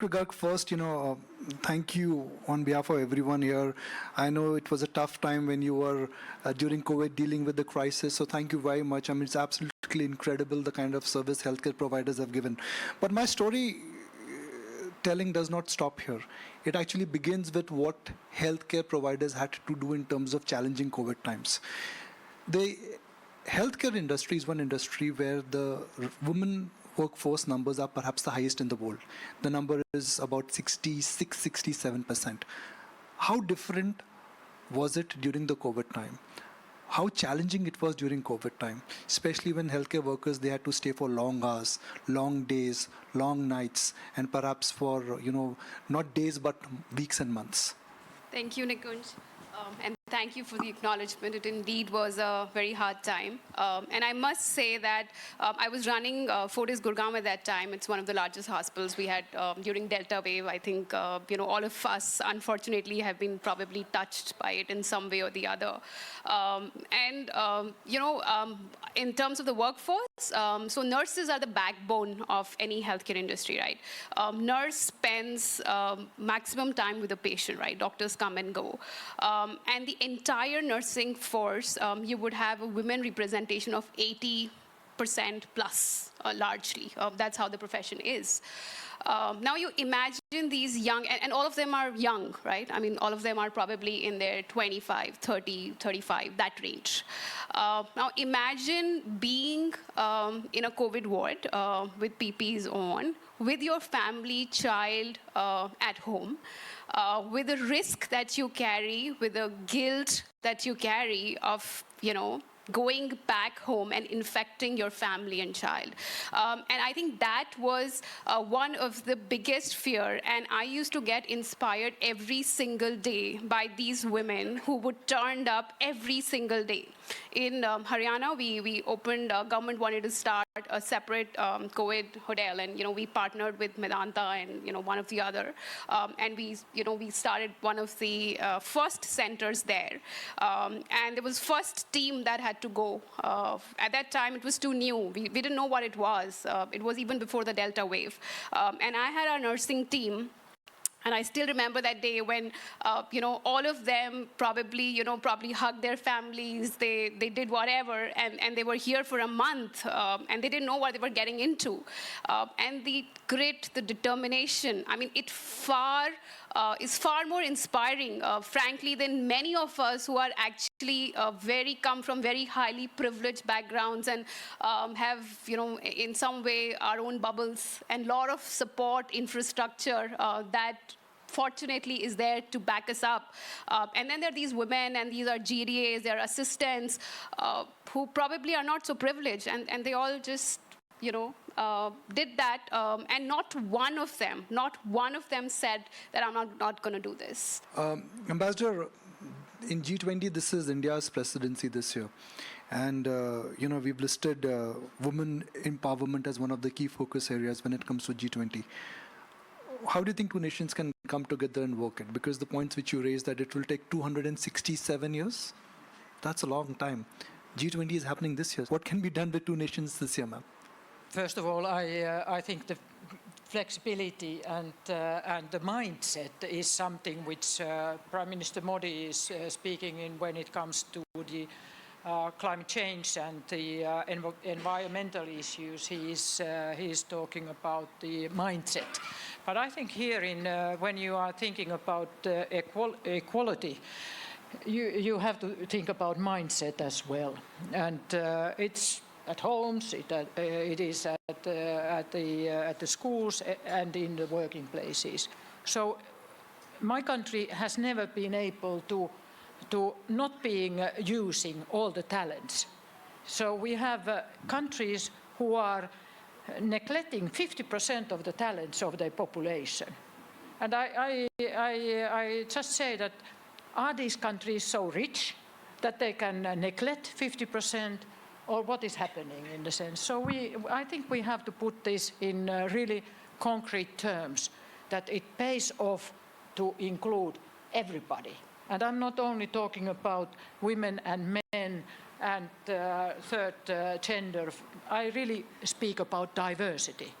Garg, first, thank you on behalf of everyone here. I know it was a tough time when you were during COVID dealing with the crisis, so thank you very much. I mean, it's absolutely incredible the kind of service healthcare providers have given. But my story telling does not stop here. It actually begins with what healthcare providers had to do in terms of challenging COVID times. The healthcare industry is one industry where the women workforce numbers are perhaps the highest in the world. The number is about 66, 67%. How different was it during the COVID time? How challenging it was during COVID time, especially when healthcare workers, they had to stay for long hours, long days, long nights, and perhaps for, not days, but weeks and months. Thank you, Nikunj. And thank you for the acknowledgement. It indeed was a very hard time. And I must say that I was running Fortis Gurgaon at that time. It's one of the largest hospitals we had during Delta wave. I think, all of us, unfortunately, have been probably touched by it in some way or the other. In terms of the workforce, so nurses are the backbone of any healthcare industry, right? Nurse spends maximum time with the patient, right? Doctors come and go. And the entire nursing force, you would have a women representation of 80% plus, largely. That's how the profession is. Now you imagine these young, and all of them are young, right? I mean, all of them are probably in their 25, 30, 35, that range. Now imagine being in a COVID ward with PPEs on, with your family, child at home, with the risk that you carry, with the guilt that you carry of, going back home and infecting your family and child. And I think that was one of the biggest fear. And I used to get inspired every single day by these women who would turn up every single day. In Haryana, we opened, government wanted to start a separate Coivd hotel, and we partnered with Medanta and one of the other, and we started one of the first centers there, and there was first team that had to go. At that time, it was too new. We didn't know what it was. It was even before the Delta wave, and I had our nursing team. And I still remember that day when, all of them probably hugged their families. They did whatever, and they were here for a month, and they didn't know what they were getting into. And the grit, the determination, I mean, it is far more inspiring, frankly, than many of us who are actually come from very highly privileged backgrounds and have, in some way our own bubbles and lot of support infrastructure that fortunately is there to back us up. And then there are these women, and these are GDAs, they are assistants who probably are not so privileged, and they all just, did that, and not one of them said that I'm not going to do this. Ambassador, in G20, this is India's presidency this year. And, we've listed women empowerment as one of the key focus areas when it comes to G20. How do you think two nations can come together and work it? Because the points which you raised, that it will take 267 years, that's a long time. G20 is happening this year. What can be done with two nations this year, ma'am? First of all, I think the flexibility and the mindset is something which Prime Minister Modi is speaking in when it comes to the climate change and the environmental issues. He is talking about the mindset. But I think here, when you are thinking about equality, you have to think about mindset as well. And it's at homes, it is at the schools and in the working places. So my country has never been able to not using all the talents. So we have countries who are neglecting 50% of the talents of their population. And I just say that, are these countries so rich that they can neglect 50%, or what is happening in the sense? So I think we have to put this in really concrete terms, that it pays off to include everybody. And I'm not only talking about women and men and third gender. I really speak about diversity.